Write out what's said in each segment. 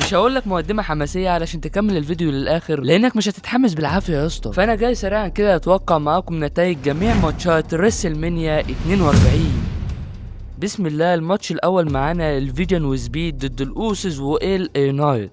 مش هقول لك مقدمه حماسيه علشان تكمل الفيديو للاخر لانك مش هتتحمس بالعافيه يا اسطى. فانا جاي سريعا كده اتوقع معاكم نتائج جميع ماتشات ريسلمانيا 42. بسم الله. الماتش الاول معانا الفيجن وسبيد ضد الاوسز وال اي نايت.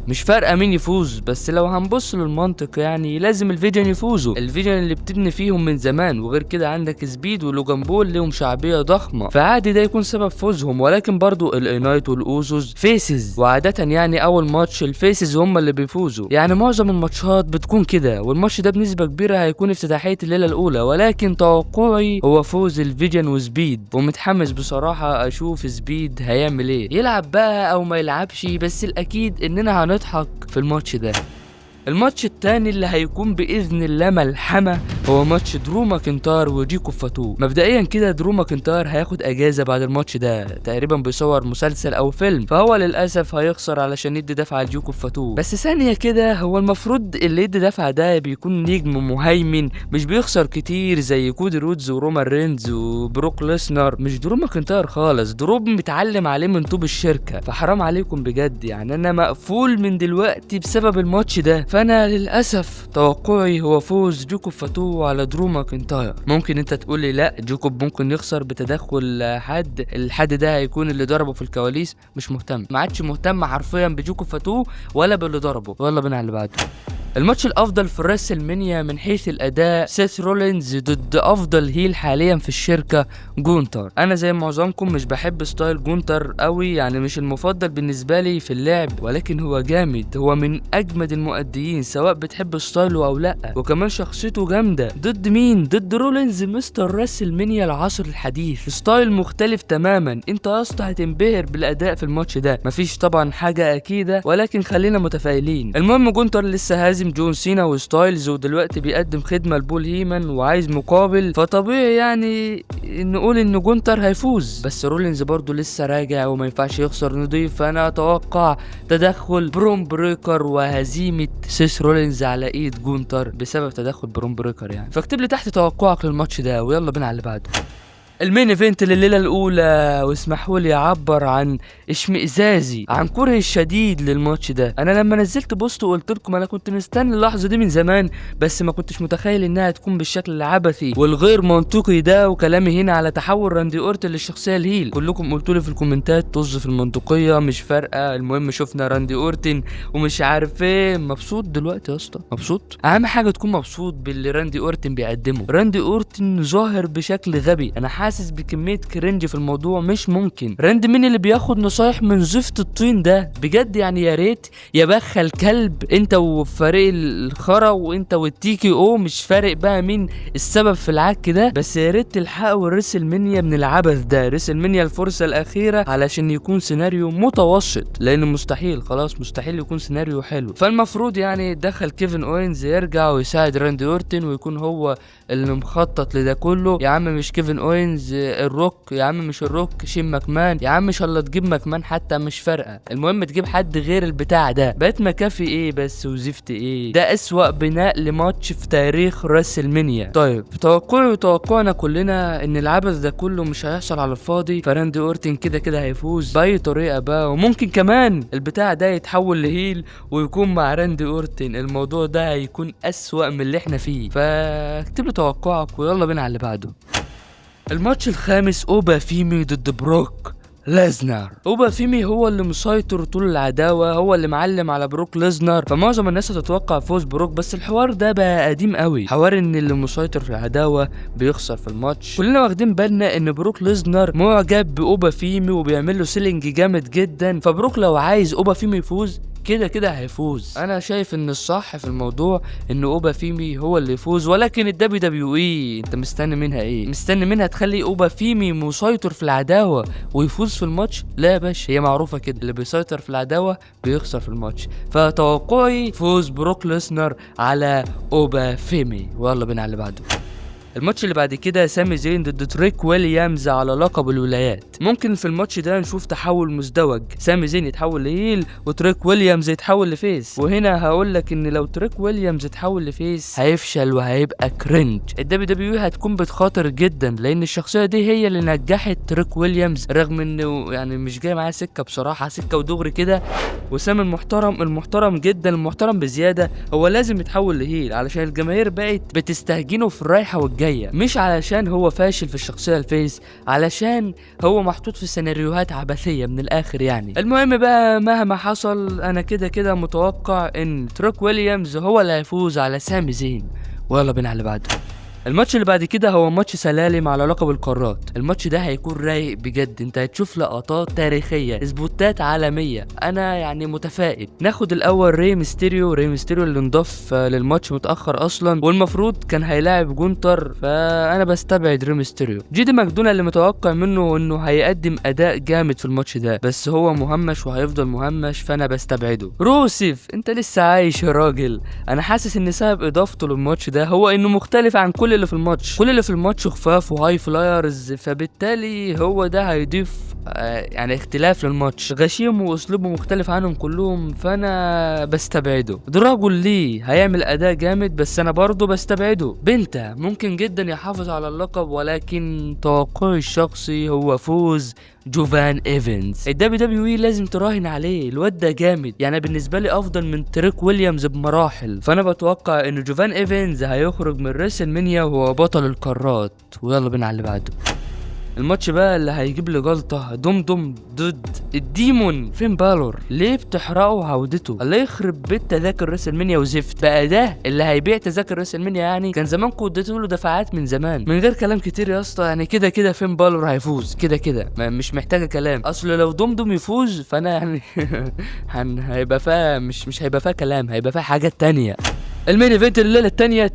مش فارقه مين يفوز، بس لو هنبص للمنطق يعني لازم الفيجن يفوزوا، الفيجن اللي بتبني فيهم من زمان. وغير كده عندك سبيد ولوجان بول لهم شعبيه ضخمه، فعادي ده يكون سبب فوزهم. ولكن برضو ال اي نايت والاوسز فيسز، وعاده يعني اول ماتش الفيسز هم اللي بيفوزوا، يعني معظم الماتشات بتكون كده. والماتش ده بنسبه كبيره هيكون افتتاحيه الليله الاولى، ولكن توقعي هو فوز الفيجن وسبيد. ومتحمس بصراحة اشوف سبيد هيعمل ايه، يلعب بقى او ما يلعبش، بس الاكيد اننا هنضحك في الماتش ده. الماتش التاني اللي هيكون باذن الله ملحمه هو ماتش درو ماكنتاير وجيكو فاتو. مبدئيا كده درو ماكنتاير هياخد اجازه بعد الماتش ده، تقريبا بيصور مسلسل او فيلم، فهو للاسف هيخسر علشان يدي دفعه لجيكو فاتو. بس ثانيه كده، هو المفروض اللي يدي دفعه ده بيكون نجم مهيمن، مش بيخسر كتير زي كودي رودز ورومان رينز وبروك ليسنر. مش درو ماكنتاير خالص، درو متعلم عليه من طوب الشركه، فحرام عليكم بجد. يعني انا مقفول من دلوقتي بسبب الماتش ده. فانا للاسف توقعي هو فوز جيكوب فاتو على درو ماكنتاير. ممكن انت تقول لي لا، جيكوب ممكن يخسر بتدخل الحد ده هيكون اللي ضربه في الكواليس. مش مهتم، ما عادش مهتم حرفيا بجيكوب فاتو ولا باللي ضربه. يلا بينا على اللي بعده. الماتش الافضل في الريسلمانيا من حيث الاداء سيث رولينز ضد افضل هيل حاليا في الشركه جونتر. انا زي معظمكم مش بحب ستايل جونتر قوي، يعني مش المفضل بالنسبه لي في اللعب، ولكن هو جامد، هو من اجمد المؤديين سواء بتحب ستايله او لا. وكمان شخصيته جامده. ضد مين؟ ضد رولينز مستر ريسلمانيا العصر الحديث، ستايل مختلف تماما. انت يا اسطى هتنبهر بالاداء في الماتش ده. مفيش طبعا حاجه اكيده، ولكن خلينا متفائلين. المهم جونتر لسه هازم جون سينا وستايلز، ودلوقتي بيقدم خدمه لبول هيمن وعايز مقابل، فطبيعي يعني نقول ان جونتر هيفوز. بس رولينز برضو لسه راجع وما ينفعش يخسر نضيف، فانا اتوقع تدخل بروم بريكر وهزيمه سيث رولينز على ايد جونتر بسبب تدخل بروم بريكر يعني. فاكتب لي تحت توقعك للماتش ده، ويلا بينا على اللي بعده. المين ايفنت لليله الاولى، واسمحوا لي اعبر عن اشمئزازي، عن كرهي الشديد للماتش ده. انا لما نزلت بوست وقلت لكم انا كنت مستني اللحظه دي من زمان، بس ما كنتش متخيل انها تكون بالشكل العبثي والغير منطقي ده. وكلامي هنا على تحول راندي اورتن للشخصيه الهيل. كلكم قلتوا لي في الكومنتات طز في المنطقيه، مش فارقه، المهم شفنا راندي اورتن ومش عارف ايه. مبسوط دلوقتي يا اسطى؟ مبسوط؟ اهم حاجه تكون مبسوط باللي راندي اورتن بيقدمه. راندي اورتن ظاهر بشكل غبي، انا حاسس بكميه كرنج في الموضوع مش ممكن. راندي مين اللي بياخد نصايح من زفت الطين ده بجد؟ يعني يا ريت يا بخل كلب انت وفريق الخرا وانت والتيكي او، مش فارق بقى مين السبب في العك ده، بس يا ريت تلحقوا الريسلمانيا من العبث ده. ريسلمانيا الفرصه الاخيره علشان يكون سيناريو متوسط، لان مستحيل خلاص مستحيل يكون سيناريو حلو. فالمفروض يعني دخل كيفن اوينز يرجع ويساعد راندي اورتن ويكون هو اللي مخطط لده كله. يا عم مش كيفن اوينز، الروك يا عم، مش الروك، شين ماكمان يا عم، ان شاء الله تجيب ماكمان حتى مش فارقه، المهم تجيب حد غير البتاع ده. بات مكافي ايه بس وزفت ايه؟ ده اسوأ بناء لماتش في تاريخ ريسلمانيا. طيب توقعي وتوقعنا كلنا ان العبث ده كله مش هيحصل على الفاضي، فراندي اورتن كده كده هيفوز باي طريقه بقى، وممكن كمان البتاع ده يتحول لهيل ويكون مع راندي اورتن. الموضوع ده هيكون اسوأ من اللي احنا فيه، فاكتب لي توقعك ويلا بينا على اللي بعده. الماتش الخامس اوبا فيمي ضد بروك ليزنر. اوبا فيمي هو اللي مسيطر طول العداوه، هو اللي معلم على بروك ليزنر، فمعظم الناس هتتوقع فوز بروك. بس الحوار ده بقى قديم قوي، حوار ان اللي مسيطر في العداوه بيخسر في الماتش. كلنا واخدين بالنا ان بروك ليزنر معجب باوبا فيمي وبيعمل له سيلينج جامد جدا، فبروك لو عايز اوبا فيمي يفوز كده كده هيفوز. انا شايف ان الصح في الموضوع ان اوبا فيمي هو اللي يفوز، ولكن الدبليو دبليو اي انت مستني منها ايه؟ مستني منها تخلي اوبا فيمي مسيطر في العداوه ويفوز في الماتش؟ لا يا باشا، هي معروفه كده، اللي بيسيطر في العداوه بيخسر في الماتش. فتوقعي فوز بروك ليسنر على اوبا فيمي، ويلا بينا على اللي بعده. الماتش اللي بعد كده سامي زين ضد تريك ويليامز على لقب الولايات. ممكن في الماتش ده نشوف تحول مزدوج، سامي زين يتحول لهيل وتريك ويليامز يتحول لفيس. وهنا هقول لك ان لو تريك ويليامز يتحول لفيس هيفشل وهيبقى كرنج. الدبليو دبليو هتكون بتخاطر جدا لان الشخصيه دي هي اللي نجحت تريك ويليامز، رغم انه يعني مش جاي معاه سكه بصراحه، سكه ودغري كده. وسام المحترم جدا، المحترم بزياده، هو لازم يتحول لهيل علشان الجماهير بقت بتستهجنه في الرايحه والجايه، مش علشان هو فاشل في الشخصيه الفيس، علشان هو محطوط في سيناريوهات عبثيه من الاخر يعني. المهم بقى مهما حصل انا كده متوقع ان تريك ويليامز هو اللي هيفوز على سامي زين. ويلا بينا على اللي بعده. الماتش اللي بعد كده هو ماتش سلالم على لقب القارات. الماتش ده هيكون رايق بجد، انت هتشوف لقطات تاريخيه، سبوتات عالميه، انا يعني متفائل. ناخد الاول ري ميستيريو اللي انضاف للماتش متاخر اصلا، والمفروض كان هيلاعب جونتر، فانا بستبعد ري ميستيريو. جيدي ماكدونالد اللي متوقع منه انه هيقدم اداء جامد في الماتش ده، بس هو مهمش وهيفضل مهمش، فانا بستبعده. روسيف انت لسه عايش يا راجل. انا حاسس ان سبب اضافته للماتش ده هو انه مختلف عن كل اللي في الماتش خفاف وهاي فلايرز، فبالتالي هو ده هيضيف يعني اختلاف للماتش. غشيم واسلوبه مختلف عنهم كلهم، فانا بستبعده. دراجون لي هيعمل اداء جامد بس انا برضه بستبعده. بنتا ممكن جدا يحافظ على اللقب، ولكن توقعي الشخصي هو فوز جوفان ايفنز. الدبليو دبليو اي لازم تراهن عليه، الواد ده جامد، يعني بالنسبه لي افضل من تريك ويليامز بمراحل، فانا بتوقع ان جوفان ايفنز هيخرج من ريسل مانيا وهو بطل القارات. ويلا بينا على اللي بعده. الماتش بقى اللي هيجيب لي جلطه، دمدم ضد الديمون فين بالور. ليه بتحرقوا عودته؟ الله يخرب بيت تذاكر ريسل مانيا وزفت بقى، ده اللي هيبيع تذاكر ريسل مانيا؟ يعني كان زمانكم اديتوا له دفعات من زمان. من غير كلام كتير يا اسطى، يعني كده فين بالور هيفوز كده مش محتاجه كلام. اصل لو دمدم يفوز فانا يعني هيبقى فيها مش هيبقى فيها كلام، هيبقى فيها حاجات تانية. المين ايفنت الليله التانية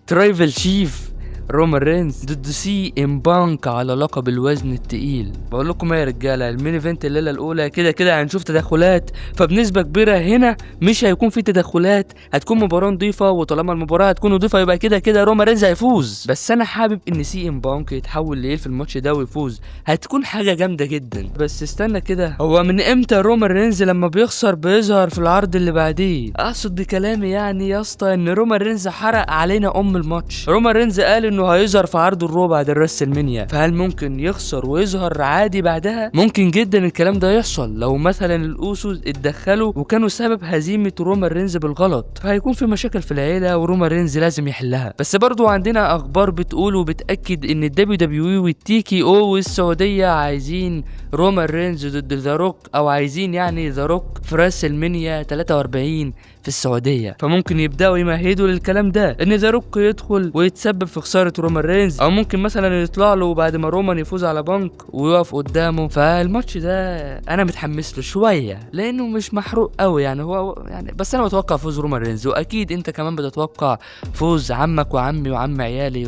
ترايبل شيف رومان رينز ضد سي ام بانك على لقب الوزن التقيل. بقول لكم يا رجاله، المين ايفنت الليله الاولى كده هنشوف تدخلات، فبنسبه كبيره هنا مش هيكون في تدخلات، هتكون مباراه نظيفه، وطالما المباراه هتكون نظيفه يبقى كده رومان رينز هيفوز. بس انا حابب ان سي ام بانك يتحول ليل في الماتش ده ويفوز، هتكون حاجه جامده جدا. بس استنى كده، هو من امتى رومان رينز لما بيخسر بيظهر في العرض اللي بعديه؟ اقصد بكلامي يعني يا اسطى ان رومان رينز حرق علينا الماتش. رومان رينز قال انه هيظهر في عرض الرو بعد الريسل مانيا، فهل ممكن يخسر ويظهر عادي بعدها؟ ممكن جدا الكلام ده يحصل لو مثلا الاوسوس اتدخلوا وكانوا سبب هزيمه رومان رينز بالغلط، فهيكون في مشاكل في العيله ورومان رينز لازم يحلها. بس برضو عندنا اخبار بتقول وبتاكد ان الدبليو دبليو اي والتي كي او والسعوديه عايزين رومان رينز ضد ذا روك، او عايزين يعني ذا روك في ريسل مانيا 43 في السعوديه، فممكن يبداوا يمهدوا للكلام ده، ان ذا روك يدخل ويتسبب في خساره رومان رينز، او ممكن مثلا يطلع له بعد ما رومان يفوز على بانك ويقف قدامه. فالماتش ده انا متحمس له شويه لانه مش محروق قوي يعني، هو يعني بس انا بتوقع فوز رومان رينز، واكيد انت كمان بتتوقع فوز عمك وعمي وعم عيالي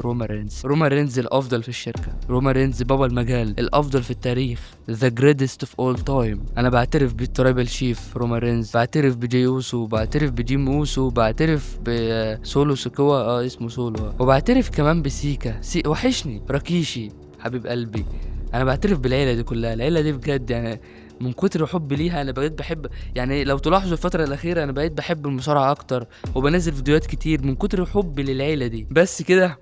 رومان رينز الافضل في الشركه، رومان رينز بابا المجال، الافضل في التاريخ، ذا جريتست اوف اول تايم. انا بعترف بالترايبل شيف رومان رينز، بعترف بجي اوسو، بعترف بجيم اوسو، بعترف بسولو سكوا اسمه سولو، وبعترف كمان بسيكا وحشني راكيشي حبيب قلبي. انا بعترف بالعيله دي كلها، العيله دي بجد يعني من كتر حبي ليها انا بقيت بحب، يعني لو تلاحظوا الفتره الاخيره انا بقيت بحب المصارعه اكتر وبنزل فيديوهات كتير من كتر حبي للعيله دي. بس كده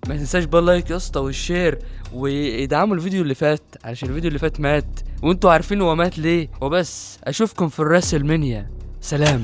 ما تنساش بقى اللايك يا اسطى والشير، وادعموا الفيديو اللي فات علشان الفيديو اللي فات مات وانتوا عارفين هو مات ليه. وبس اشوفكم في الريسل مانيا، سلام.